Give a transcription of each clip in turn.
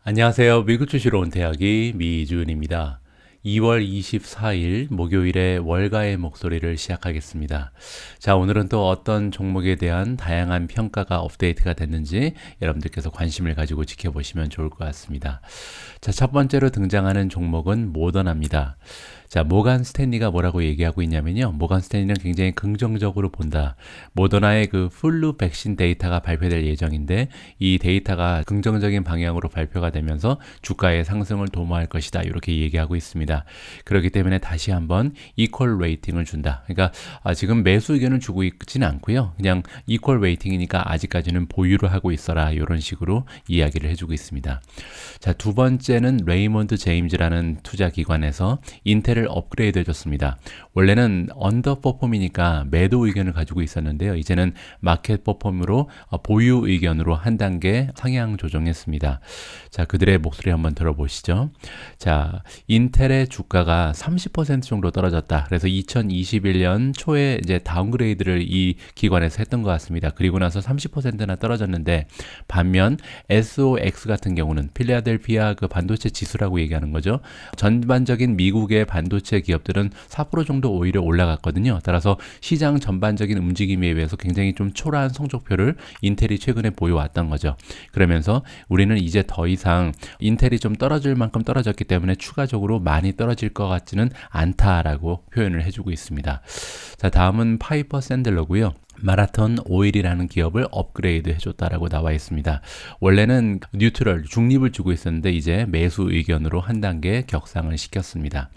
안녕하세요. 미국 주시러 온 대학이 미준입니다. 2월 24일 목요일에 월가의 목소리를 시작하겠습니다. 자, 오늘은 또 어떤 종목에 대한 다양한 평가가 업데이트가 됐는지 여러분들께서 관심을 가지고 지켜보시면 좋을 것 같습니다. 자, 첫 번째로 등장하는 종목은 모더나입니다. 자, 모간 스탠리가 뭐라고 얘기하고 있냐면요. 모간 스탠리는 굉장히 긍정적으로 본다. 모더나의 그 플루 백신 데이터가 발표될 예정인데 이 데이터가 긍정적인 방향으로 발표가 되면서 주가의 상승을 도모할 것이다. 이렇게 얘기하고 있습니다. 그렇기 때문에 다시 한번 이퀄 웨이팅을 준다. 그러니까 지금 매수 의견을 주고 있지는 않고요. 그냥 이퀄 웨이팅이니까 아직까지는 보유를 하고 있어라. 이런 식으로 이야기를 해주고 있습니다. 자, 두 번째는 레이몬드 제임즈라는 투자 기관에서 인텔을 업그레이드 해줬습니다. 원래는 언더퍼폼이니까 매도 의견을 가지고 있었는데요. 이제는 마켓 퍼폼으로 보유 의견으로 한 단계 상향 조정했습니다. 자, 그들의 목소리 한번 들어보시죠. 자, 인텔의 주가가 30% 정도 떨어졌다. 그래서 2021년 초에 이제 다운그레이드를 이 기관에서 했던 것 같습니다. 그리고 나서 30%나 떨어졌는데 반면 SOX 같은 경우는 필라델피아 그 반도체 지수라고 얘기하는 거죠. 전반적인 미국의 반도체 기업들은 4% 정도 오히려 올라갔거든요. 따라서 시장 전반적인 움직임에 비해서 굉장히 좀 초라한 성적표를 인텔이 최근에 보여왔던 거죠. 그러면서 우리는 이제 더 이상 인텔이 좀 떨어질 만큼 떨어졌기 때문에 추가적으로 많이 떨어질 것 같지는 않다라고 표현을 해주고 있습니다. 자, 다음은 파이퍼 샌들러고요. 마라톤 오일이라는 기업을 업그레이드 해줬다라고 나와 있습니다. 원래는 뉴트럴, 중립을 주고 있었는데 이제 매수 의견으로 한 단계 격상을 시켰습니다.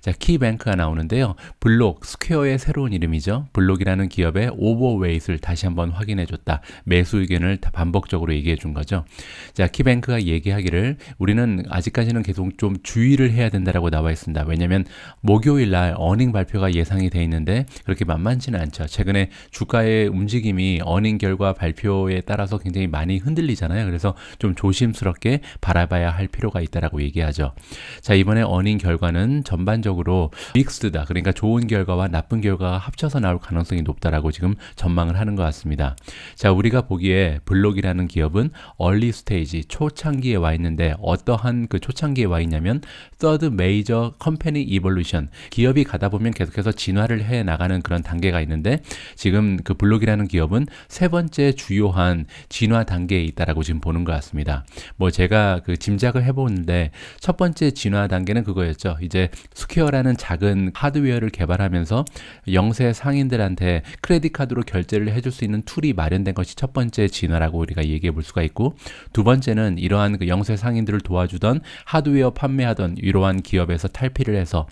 자, 키뱅크가 나오는데요. 블록, 스퀘어의 새로운 이름이죠. 블록이라는 기업의 오버웨이트를 다시 한번 확인해줬다. 매수 의견을 반복적으로 얘기해 준 거죠. 자, 키뱅크가 얘기하기를 우리는 아직까지는 계속 좀 주의를 해야 된다라고 나와 있습니다. 왜냐하면 목요일 날 어닝 발표가 예상이 돼 있는데 그렇게 만만치는 않죠. 최근에 주가의 움직임이 어닝 결과 발표에 따라서 굉장히 많이 흔들리잖아요. 그래서 좀 조심스럽게 바라봐야 할 필요가 있다라고 얘기하죠. 자, 이번에 어닝 결과는 전반적으로 믹스드다. 그러니까 좋은 결과와 나쁜 결과가 합쳐서 나올 가능성이 높다라고 지금 전망을 하는 것 같습니다. 자, 우리가 보기에 블록이라는 기업은 얼리 스테이지, 초창기에 와 있는데 어떠한 그 초창기에 와 있냐면 Third Major Company Evolution, 기업이 가다 보면 계속해서 진화를 해 나가는 그런 단계가 있는데 지금 그 블록이라는 기업은 세 번째 주요한 진화 단계에 있다라고 지금 보는 것 같습니다. 뭐 제가 그 짐작을 해보는데 첫 번째 진화 단계는 그거였죠. 이제 스퀘어라는 작은 하드웨어를 개발하면서 영세 상인들한테 크레딧 카드로 결제를 해줄 수 있는 툴이 마련된 것이 첫 번째 진화라고 우리가 얘기해 볼 수가 있고, 두 번째는 이러한 그 영세 상인들을 도와주던 하드웨어 판매하던 이러한 기업에서 탈피를 해서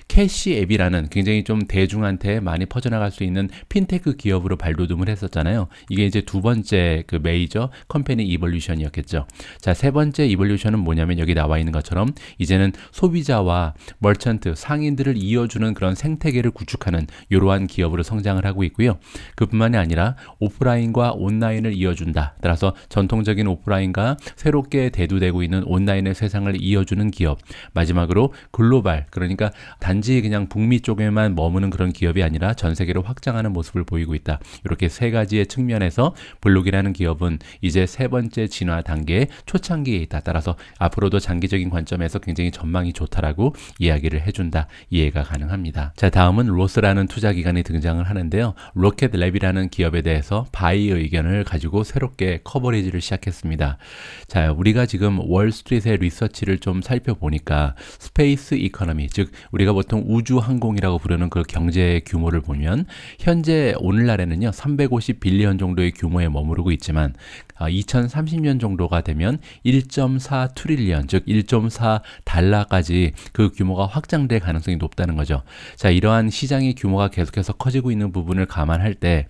캐시 앱이라는 굉장히 좀 대중한테 많이 퍼져나갈 수 있는 핀테크 기업으로 발돋움을 했었잖아요. 이게 이제 두 번째 그 메이저 컴퍼니 이볼루션이었겠죠. 자, 세 번째 이볼루션은 뭐냐면 여기 나와 있는 것처럼 이제는 소비자와 머천트, 상인들을 이어주는 그런 생태계를 구축하는 이러한 기업으로 성장을 하고 있고요. 그뿐만이 아니라 오프라인과 온라인을 이어준다. 따라서 전통적인 오프라인과 새롭게 대두되고 있는 온라인의 세상을 이어주는 기업. 마지막으로 글로벌, 그러니까 단지 그냥 북미 쪽에만 머무는 그런 기업이 아니라 전 세계로 확장하는 모습을 보이고 있다. 이렇게 세 가지의 측면에서 블록이라는 기업은 이제 세 번째 진화 단계의 초창기에 있다. 따라서 앞으로도 장기적인 관점에서 굉장히 전망이 좋다라고 이야기를 해준다. 이해가 가능합니다. 자, 다음은 로스라는 투자기관이 등장을 하는데요. 로켓랩이라는 기업에 대해서 바이 의견을 가지고 새롭게 커버리지를 시작했습니다. 자, 우리가 지금 월스트리트의 리서치를 좀 살펴보니까 스페이스 이코노미, 즉 우리가 보통 우주 항공이라고 부르는 그 경제의 규모를 보면 현재 오늘날에는요 350 빌리언 정도의 규모에 머무르고 있지만 2030년 정도가 되면 1.4 트릴리언, 즉 1.4 달러까지 그 규모가 확장될 가능성이 높다는 거죠. 자, 이러한 시장의 규모가 계속해서 커지고 있는 부분을 감안할 때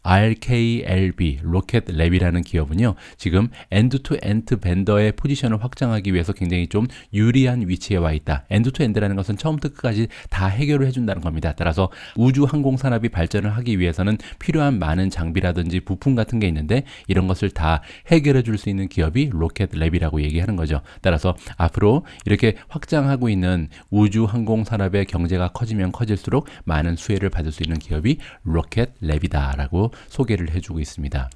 RKLB, 로켓랩이라는 기업은요, 지금 엔드-투-엔드 벤더의 포지션을 확장하기 위해서 굉장히 좀 유리한 위치에 와 있다. 엔드-투-엔드라는 것은 처음부터 끝까지 다 해결을 해준다는 겁니다. 따라서 우주 항공 산업이 발전을 하기 위해서는 필요한 많은 장비라든지 부품 같은 게 있는데 이런 것을 다 해결해 줄 수 있는 기업이 로켓랩이라고 얘기하는 거죠. 따라서 앞으로 이렇게 확장하고 있는 우주 항공 산업의 경제가 커지면 커질수록 많은 수혜를 받을 수 있는 기업이 로켓랩이다라고 소개를 해주고 있습니다.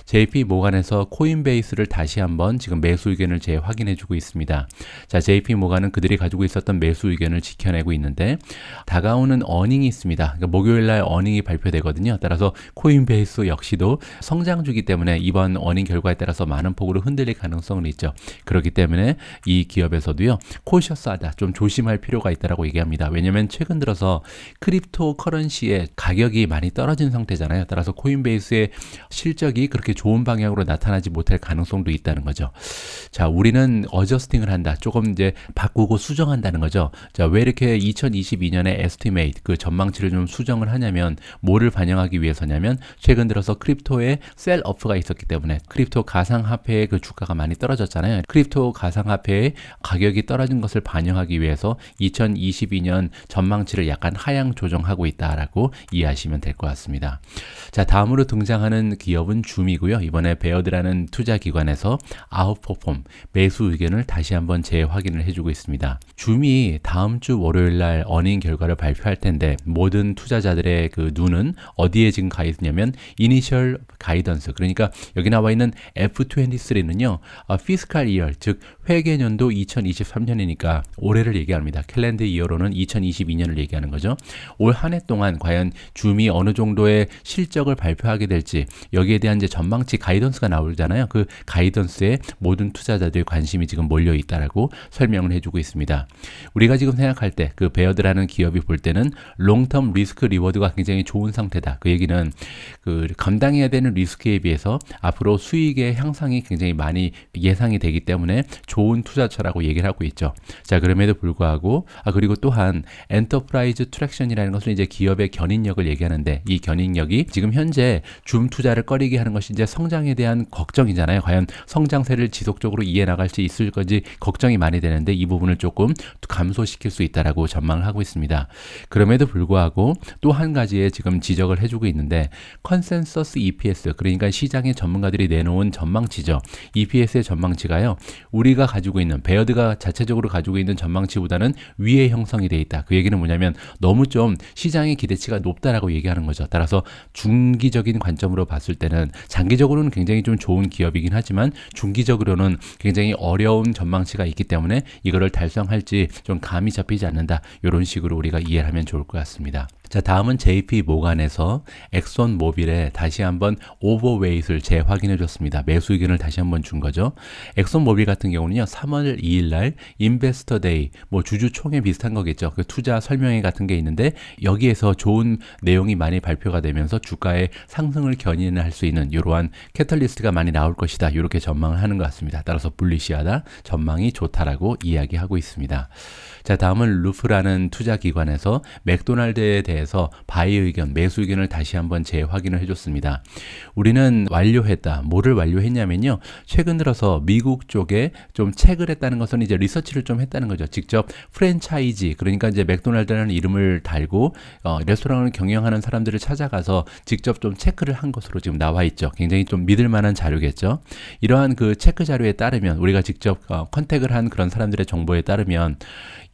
JP 모간에서 코인베이스를 다시 한번 지금 매수 의견을 재확인해주고 있습니다. 자, JP 모간은 그들이 가지고 있었던 매수 의견을 지켜내고 있는데 다가오는 어닝이 있습니다. 그러니까 목요일날 어닝이 발표되거든요. 따라서 코인베이스 역시도 성장주기 때문에 이번 어닝 결과에 따라서 많은 폭으로 흔들릴 가능성은 있죠. 그렇기 때문에 이 기업에서도요, 코셔스하다, 좀 조심할 필요가 있다라고 얘기합니다. 왜냐하면 최근 들어서 크립토 커런시의 가격이 많이 떨어진 상태잖아요. 따라서 코인베이스의 실적이 그렇게 좋은 방향으로 나타나지 못할 가능성도 있다는 거죠. 자, 우리는 어저스팅을 한다. 조금 이제 바꾸고 수정한다는 거죠. 자, 왜 이렇게 2022년에 에스티메이트, 그 전망치를 좀 수정을 하냐면 뭐를 반영하기 위해서냐면 최근 들어서 크립토에 셀오프가 있었기 때문에 크립토 가상화폐의 그 주가가 많이 떨어졌잖아요. 크립토 가상화폐의 가격이 떨어진 것을 반영하기 위해서 2022년 전망치를 약간 하향 조정하고 있다라고 이해하시면 될 것 같습니다. 자, 다음으로 등장하는 기업은 줌이고요. 이번에 베어드라는 투자기관에서 아웃퍼폼 매수 의견을 다시 한번 재확인을 해주고 있습니다. 줌이 다음 주 월요일 날 어닝 결과를 발표할 텐데 모든 투자자들의 그 눈은 어디에 지금 가 있냐면 이니셜 가이던스, 그러니까 여기 나와 있는 F23는요 피스칼 이어, 즉 회계년도 2023년이니까 올해를 얘기합니다. 캘린더 이어로는 2022년을 얘기하는 거죠. 올 한 해 동안 과연 줌이 어느 정도의 실적을 발표하게 될지, 여기에 대한 이제 전망치 가이던스가 나오잖아요. 그 가이던스에 모든 투자자들의 관심이 지금 몰려 있다라고 설명을 해주고 있습니다. 우리가 지금 생각할 때 그 베어드라는 기업이 볼 때는 롱텀 리스크 리워드가 굉장히 좋은 상태다. 그 얘기는 그 감당해야 되는 리스크에 비해서 앞으로 수익의 향상이 굉장히 많이 예상이 되기 때문에 좋은 투자처라고 얘기를 하고 있죠. 자, 그럼에도 불구하고 그리고 또한 엔터프라이즈 트랙션이라는 것은 이제 기업의 견인력을 얘기하는데, 이 견인력이 지금 현재 줌 투자를 꺼리게 하는 것이 이제 성장에 대한 걱정이잖아요. 과연 성장세를 지속적으로 이어나갈 수 있을 건지 걱정이 많이 되는데 이 부분을 조금 감소시킬 수 있다라고 전망을 하고 있습니다. 그럼에도 불구하고 또 한 가지의 지금 지적을 해주고 있는데, 컨센서스 EPS, 그러니까 시장의 전문가들이 내놓은 전망치죠. EPS의 전망치가요, 우리가 가지고 있는, 베어드가 자체적으로 가지고 있는 전망치보다는 위에 형성이 돼 있다. 그 얘기는 뭐냐면 너무 좀 시장의 기대치가 높다라고 얘기하는 거죠. 따라서 중기적인 관점으로 봤을 때는, 장기적으로는 굉장히 좀 좋은 기업이긴 하지만 중기적으로는 굉장히 어려운 전망치가 있기 때문에 이거를 달성할지 좀 감이 잡히지 않는다. 이런 식으로 우리가 이해를 하면 좋을 것 같습니다. 자, 다음은 JP 모간에서 엑손 모빌에 다시 한번 오버웨이트를 재확인해 줬습니다. 매수 의견을 다시 한번 준 거죠. 엑손 모빌 같은 경우는요, 3월 2일 날 인베스터 데이, 뭐 주주총회 비슷한 거겠죠. 그 투자 설명회 같은 게 있는데 여기에서 좋은 내용이 많이 발표가 되면서 주가의 상승을 견인할 수 있는 이러한 캐탈리스트가 많이 나올 것이다. 이렇게 전망을 하는 것 같습니다. 따라서 불리시하다, 전망이 좋다라고 이야기하고 있습니다. 자, 다음은 루프라는 투자기관에서 맥도날드에 대해서 바이 의견, 매수 의견을 다시 한번 재확인을 해줬습니다. 우리는 완료했다. 뭐를 완료했냐면요, 최근 들어서 미국 쪽에 좀 체크를 했다는 것은 이제 리서치를 좀 했다는 거죠. 직접 프랜차이지, 그러니까 이제 맥도날드라는 이름을 달고 레스토랑을 경영하는 사람들을 찾아가서 직접 좀 체크를 한 것으로 지금 나와 있죠. 굉장히 좀 믿을 만한 자료겠죠. 이러한 그 체크 자료에 따르면, 우리가 직접 컨택을 한 그런 사람들의 정보에 따르면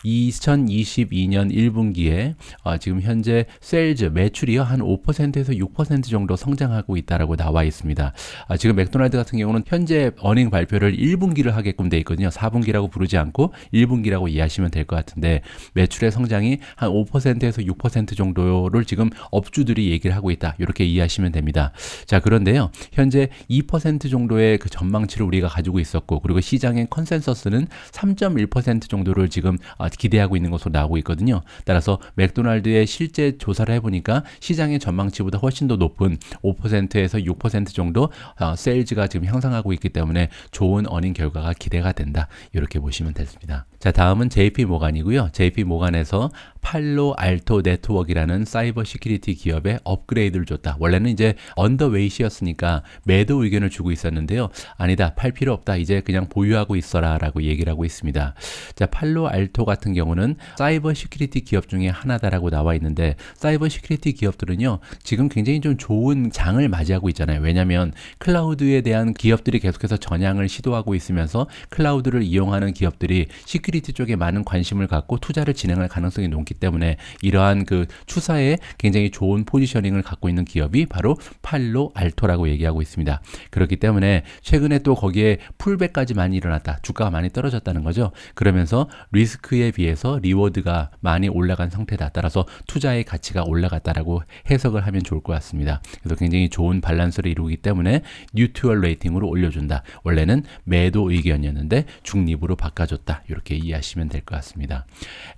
2022년 1분기에 지금 현재 세일즈 매출이요 한 5%에서 6% 정도 성장하고 있다라고 나와 있습니다. 지금 맥도날드 같은 경우는 현재 어닝 발표를 1분기를 하게끔 돼 있거든요. 4분기라고 부르지 않고 1분기라고 이해하시면 될 것 같은데, 매출의 성장이 한 5%에서 6% 정도를 지금 업주들이 얘기를 하고 있다. 이렇게 이해하시면 됩니다. 자, 그런데요, 현재 2% 정도의 그 전망치를 우리가 가지고 있었고, 그리고 시장의 컨센서스는 3.1% 정도를 지금 기대하고 있는 것으로 나오고 있거든요. 따라서 맥도날드의 실제 조사를 해보니까 시장의 전망치보다 훨씬 더 높은 5%에서 6% 정도 세일즈가 지금 향상하고 있기 때문에 좋은 어닝 결과가 기대가 된다. 이렇게 보시면 됐습니다. 자, 다음은 JP 모간이고요. JP 모간에서 팔로 알토 네트워크라는 사이버 시큐리티 기업에 업그레이드를 줬다. 원래는 이제 언더웨이트였으니까 매도 의견을 주고 있었는데요. 아니다, 팔 필요 없다. 이제 그냥 보유하고 있어라 라고 얘기를 하고 있습니다. 자, 팔로 알토 같은 경우는 사이버 시큐리티 기업 중에 하나다라고 나와 있는데, 사이버 시큐리티 기업들은요, 지금 굉장히 좀 좋은 장을 맞이하고 있잖아요. 왜냐하면 클라우드에 대한 기업들이 계속해서 전향을 시도하고 있으면서 클라우드를 이용하는 기업들이 시큐리티 시큐리티 쪽에 많은 관심을 갖고 투자를 진행할 가능성이 높기 때문에 이러한 그 추사에 굉장히 좋은 포지셔닝을 갖고 있는 기업이 바로 팔로 알토라고 얘기하고 있습니다. 그렇기 때문에 최근에 또 거기에 풀백까지 많이 일어났다. 주가가 많이 떨어졌다는 거죠. 그러면서 리스크에 비해서 리워드가 많이 올라간 상태다. 따라서 투자의 가치가 올라갔다라고 해석을 하면 좋을 것 같습니다. 그래서 굉장히 좋은 밸런스를 이루기 때문에 뉴트럴 레이팅으로 올려준다. 원래는 매도 의견이었는데 중립으로 바꿔줬다. 이렇게 이해하시면 될 것 같습니다.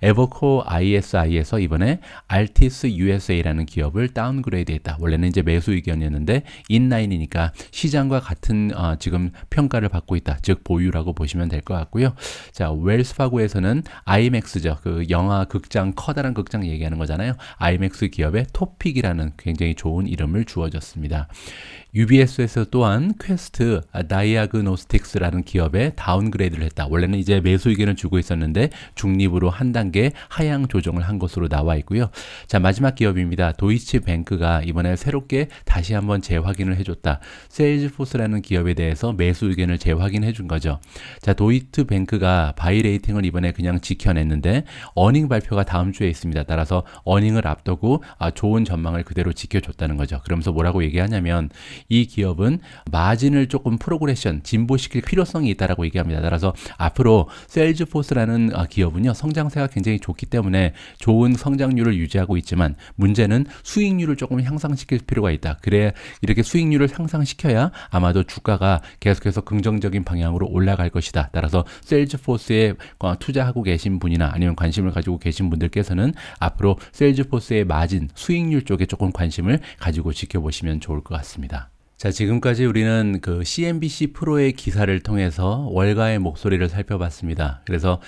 에버코어 ISI에서 이번에 알티스 USA라는 기업을 다운그레이드했다. 원래는 이제 매수 의견이었는데 인라인이니까 시장과 같은 지금 평가를 받고 있다. 즉 보유라고 보시면 될 것 같고요. 자, 웰스파고에서는 IMAX죠. 그 영화 극장, 커다란 극장 얘기하는 거잖아요. IMAX 기업의 토픽이라는 굉장히 좋은 이름을 주어졌습니다. UBS에서 또한 퀘스트 다이아그노스틱스라는 기업에 다운그레이드를 했다. 원래는 이제 매수 의견을 주고 있었는데 중립으로 한 단계 하향 조정을 한 것으로 나와 있고요. 자, 마지막 기업입니다. 도이치뱅크가 이번에 새롭게 다시 한번 재확인을 해줬다. 세일즈포스라는 기업에 대해서 매수 의견을 재확인해 준 거죠. 자, 도이치뱅크가 바이 레이팅을 이번에 그냥 지켜냈는데 어닝 발표가 다음 주에 있습니다. 따라서 어닝을 앞두고 좋은 전망을 그대로 지켜줬다는 거죠. 그러면서 뭐라고 얘기하냐면 이 기업은 마진을 조금 프로그레션, 진보시킬 필요성이 있다라고 얘기합니다. 따라서 앞으로 세일즈포스라는 기업은요, 성장세가 굉장히 좋기 때문에 좋은 성장률을 유지하고 있지만 문제는 수익률을 조금 향상시킬 필요가 있다. 그래 이렇게 수익률을 향상시켜야 아마도 주가가 계속해서 긍정적인 방향으로 올라갈 것이다. 따라서 세일즈포스에 투자하고 계신 분이나 아니면 관심을 가지고 계신 분들께서는 앞으로 세일즈포스의 마진, 수익률 쪽에 조금 관심을 가지고 지켜보시면 좋을 것 같습니다. 자, 지금까지 우리는 그 CNBC 프로의 기사를 통해서 월가의 목소리를 살펴봤습니다. 그래서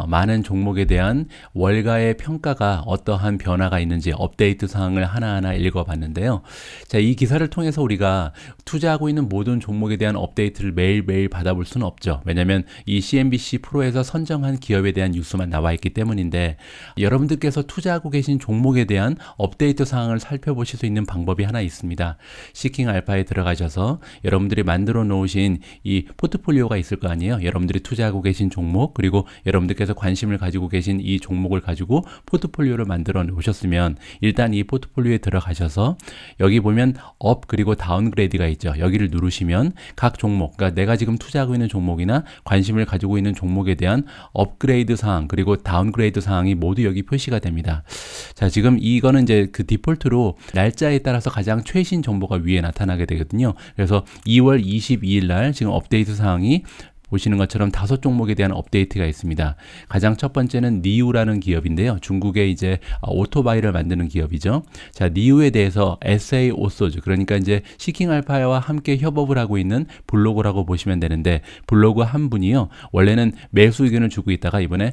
많은 종목에 대한 월가의 평가가 어떠한 변화가 있는지 업데이트 사항을 하나하나 읽어봤는데요. 자, 이 기사를 통해서 우리가 투자하고 있는 모든 종목에 대한 업데이트를 매일매일 받아볼 수는 없죠. 왜냐하면 이 CNBC 프로에서 선정한 기업에 대한 뉴스만 나와 있기 때문인데 여러분들께서 투자하고 계신 종목에 대한 업데이트 사항을 살펴보실 수 있는 방법이 하나 있습니다. 시킹 알파에 들어가셔서 여러분들이 만들어 놓으신 이 포트폴리오가 있을 거 아니에요. 여러분들이 투자하고 계신 종목, 그리고 여러분들께서 관심을 가지고 계신 이 종목을 가지고 포트폴리오를 만들어 놓으셨으면 일단 이 포트폴리오에 들어가셔서 여기 보면 업 그리고 다운그레이드가 있죠. 여기를 누르시면 각 종목, 그러니까 내가 지금 투자하고 있는 종목이나 관심을 가지고 있는 종목에 대한 업그레이드 사항 그리고 다운그레이드 사항이 모두 여기 표시가 됩니다. 자, 지금 이거는 이제 그 디폴트로 날짜에 따라서 가장 최신 정보가 위에 나타나게 되거든요. 그래서 2월 22일 날 지금 업데이트 사항이 보시는 것처럼 5종목에 대한 업데이트가 있습니다. 가장 첫 번째는 니우라는 기업인데요. 중국의 이제 오토바이를 만드는 기업이죠. 자, 니우에 대해서 SA 오소즈, 그러니까 이제 시킹알파와 함께 협업을 하고 있는 블로거라고 보시면 되는데 블로거 한 분이요. 원래는 매수 의견을 주고 있다가 이번에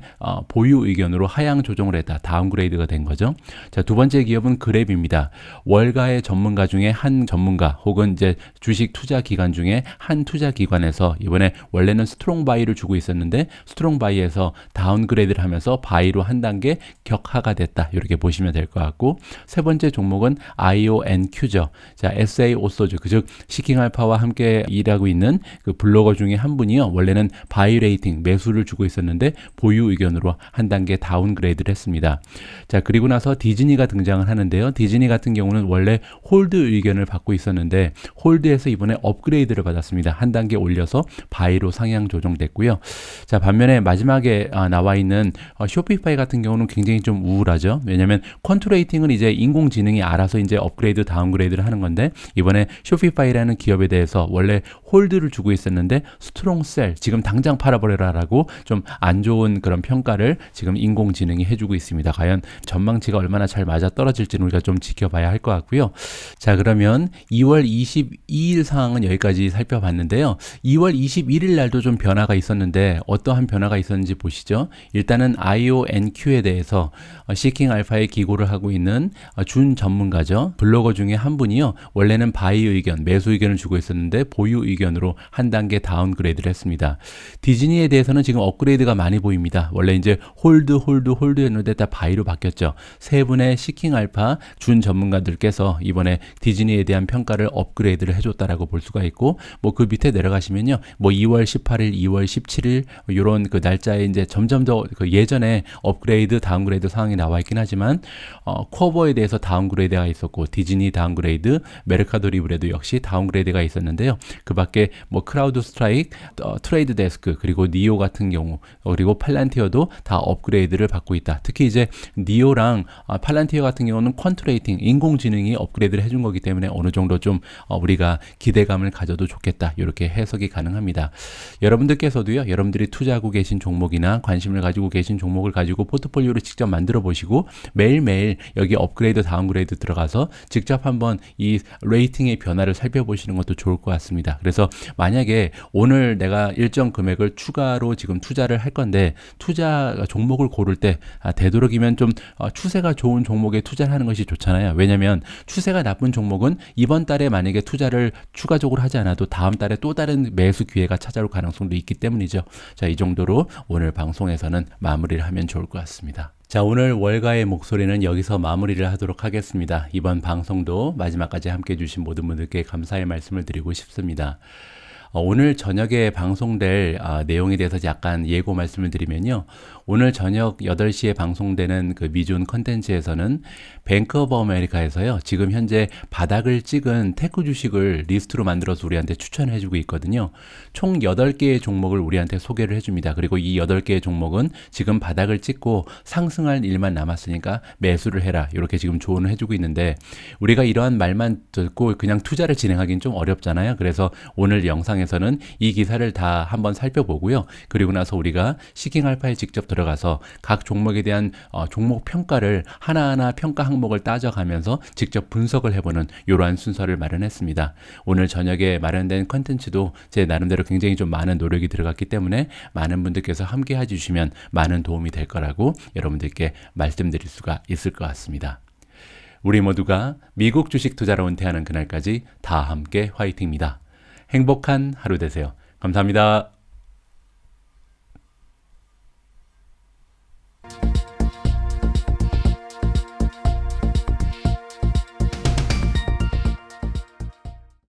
보유 의견으로 하향 조정을 했다. 다운그레이드가 된 거죠. 자, 두 번째 기업은 그랩입니다. 월가의 전문가 중에 한 전문가 혹은 이제 주식 투자 기관 중에 한 투자 기관에서 이번에 원래는 스트롱 바이를 주고 있었는데 스트롱 바이에서 다운그레이드를 하면서 바이로 한 단계 격하가 됐다. 이렇게 보시면 될 것 같고, 세 번째 종목은 IONQ죠. 자, SA 오소즈, 즉 시킹알파와 함께 일하고 있는 그 블로거 중에 한 분이요. 원래는 바이 레이팅 매수를 주고 있었는데 보유 의견으로 한 단계 다운그레이드를 했습니다. 자, 그리고 나서 디즈니가 등장을 하는데요. 디즈니 같은 경우는 원래 홀드 의견을 받고 있었는데 홀드에서 이번에 업그레이드를 받았습니다. 한 단계 올려서 바이로 상향 조정됐고요. 자, 반면에 마지막에 나와 있는 쇼피파이 같은 경우는 굉장히 좀 우울하죠. 왜냐하면 컨트레이팅은 이제 인공지능이 알아서 이제 업그레이드, 다운그레이드를 하는 건데 이번에 쇼피파이라는 기업에 대해서 원래 홀드를 주고 있었는데 스트롱셀, 지금 당장 팔아버려라라고 좀 안 좋은 그런 평가를 지금 인공지능이 해주고 있습니다. 과연 전망치가 얼마나 잘 맞아 떨어질지는 우리가 좀 지켜봐야 할 것 같고요. 자, 그러면 2월 22일 상황은 여기까지 살펴봤는데요. 2월 21일 날도 좀 변화가 있었는데 어떠한 변화가 있었는지 보시죠. 일단은 IONQ에 대해서 시킹 알파에 기고를 하고 있는 준 전문가죠. 블로거 중에 한 분이요. 원래는 바이 의견, 매수 의견을 주고 있었는데 보유 의견으로 한 단계 다운그레이드를 했습니다. 디즈니에 대해서는 지금 업그레이드가 많이 보입니다. 원래 이제 홀드였는데 다 바이로 바뀌었죠. 세 분의 시킹 알파 준 전문가들께서 이번에 디즈니에 대한 평가를 업그레이드를 해줬다라고 볼 수가 있고, 뭐 그 밑에 내려가시면요. 뭐 2월 18일 18일, 2월 17일 이런 그 날짜에 이제 점점 더 그 예전에 업그레이드, 다운그레이드 상황이 나와 있긴 하지만 쿠어버에 대해서 다운그레이드가 있었고 디즈니 다운그레이드, 메르카도 리브레도 역시 다운그레이드가 있었는데요. 그 밖에 뭐 크라우드 스트라이크, 트레이드 데스크, 그리고 니오 같은 경우, 그리고 팔란티어도 다 업그레이드를 받고 있다. 특히 이제 니오랑 팔란티어 같은 경우는 퀀트 레이팅, 인공지능이 업그레이드를 해준 거기 때문에 어느 정도 좀 우리가 기대감을 가져도 좋겠다. 이렇게 해석이 가능합니다. 여러분들께서도요, 여러분들이 투자하고 계신 종목이나 관심을 가지고 계신 종목을 가지고 포트폴리오를 직접 만들어 보시고 매일매일 여기 업그레이드, 다운그레이드 들어가서 직접 한번 이 레이팅의 변화를 살펴보시는 것도 좋을 것 같습니다. 그래서 만약에 오늘 내가 일정 금액을 추가로 지금 투자를 할 건데 투자 종목을 고를 때 되도록이면 좀 추세가 좋은 종목에 투자를 하는 것이 좋잖아요. 왜냐하면 추세가 나쁜 종목은 이번 달에 만약에 투자를 추가적으로 하지 않아도 다음 달에 또 다른 매수 기회가 찾아올 가능성도 있기 때문이죠. 자, 이 정도로 오늘 방송에서는 마무리를 하면 좋을 것 같습니다. 자, 오늘 월가의 목소리는 여기서 마무리를 하도록 하겠습니다. 이번 방송도 마지막까지 함께 해주신 모든 분들께 감사의 말씀을 드리고 싶습니다. 오늘 저녁에 방송될 내용에 대해서 약간 예고 말씀을 드리면요. 오늘 저녁 8시에 방송되는 그 미준 컨텐츠에서는 뱅크 오브 아메리카에서요. 지금 현재 바닥을 찍은 테크 주식을 리스트로 만들어서 우리한테 추천해 주고 있거든요. 총 8개의 종목을 우리한테 소개를 해줍니다. 그리고 이 8개의 종목은 지금 바닥을 찍고 상승할 일만 남았으니까 매수를 해라. 이렇게 지금 조언을 해주고 있는데 우리가 이러한 말만 듣고 그냥 투자를 진행하기는 좀 어렵잖아요. 그래서 오늘 영상에서는 이 기사를 다 한번 살펴보고요. 그리고 나서 우리가 시킹알파에 직접 들어가서 각 종목에 대한 종목 평가를 하나하나 평가 항목을 따져가면서 직접 분석을 해보는 이러한 순서를 마련했습니다. 오늘 저녁에 마련된 컨텐츠도 제 나름대로 굉장히 좀 많은 노력이 들어갔기 때문에 많은 분들께서 함께 해주시면 많은 도움이 될 거라고 여러분들께 말씀드릴 수가 있을 것 같습니다. 우리 모두가 미국 주식 투자로 은퇴하는 그날까지 다 함께 화이팅입니다. 행복한 하루 되세요. 감사합니다.